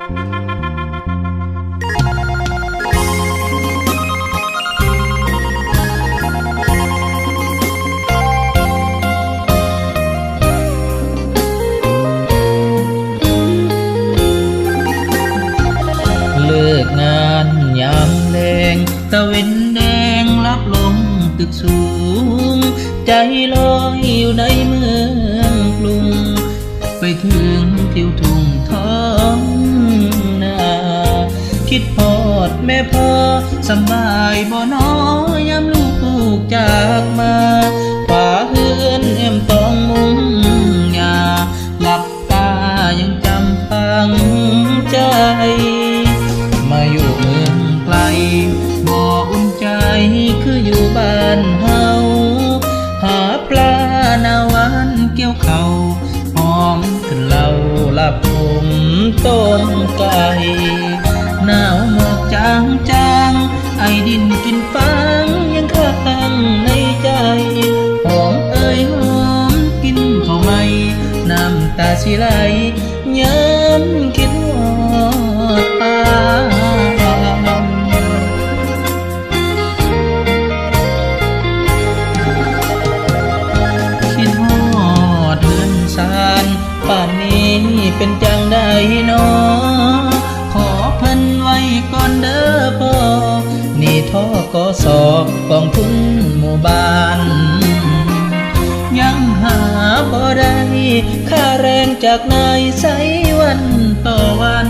เลิกงานยามแดงตะเวนแดงลับลงตึกสูงใจลอยอยู่ในเมืองกรุงไปถึงทิวทุ่งท้องนาคิดพอดแม่พ่อสบายบ่น้อยยามลูกจากมาฝ่าเฮือนแอมต้องมุงยาหลับตายังจำฝังใจมาอยู่เมืองไกลบ่อุ่นใจคืออยู่บ้านเฮาหาปลาหน้าหวานเกี่ยวเข่าหอมขึ้นเหล้าหลับผมต้นไก่หนาวหมอกจางจางไอดินกินฟางยังค้างในใจหอมเอ่ยหอมกินเข้าไหมน้ำตาสิไหลย้ำคิดฮอดปาคิดฮอดเดือนสานป่านนี้เป็นจังใดน้อขอเพิ่นไว้ก่อนเด้อพ่อนี่ท่อกสกองทุนหมู่บ้านยังหาบ่ได้ค่าแรงจากนายใช้วันต่อวัน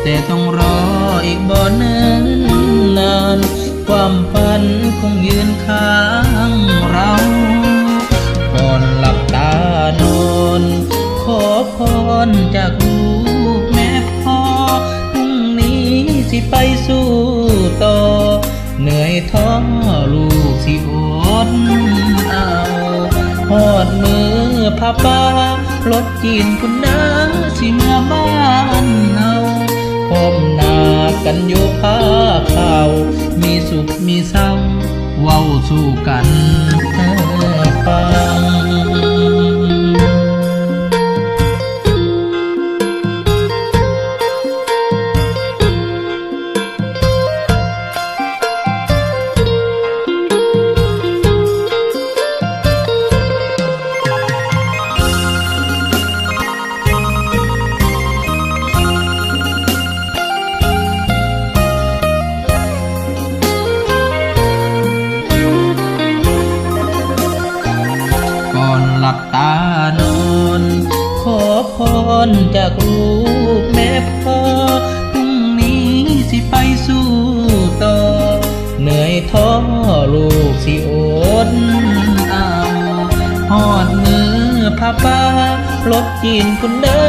แต่ต้องรออีกบ่เนิ่นนานความฝันคงยืนข้างเราก่อนหลับตานอนขอพรจากลูกแม่พ่อพรุ่งนี้สิไปสู้ต่อเหนื่อยท้อลูกสิอดเอาหอดมือพาป้ารถจีนคุณน้าสิเมื่อบ้านเฮาพร้อมหน้ากันอยู่ผ้าขาวมีสุขมีเศร้าเว้าสู้กันฟังหลับตานอนขอพรจากลูกแม่พ่อพรุ่งนี้สิไปสู้ต่อเหนื่อยท้อลูกสิอดเอาหอดมือพาป้ารถจีนคุณเด้อ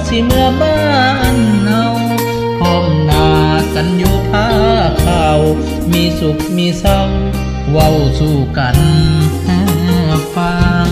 สิเมื่อบ้านเฮาพร้อมหน้ากันอยู่ผ้าขาวมีสุขมีเศร้าเว้าสู้กันฟัง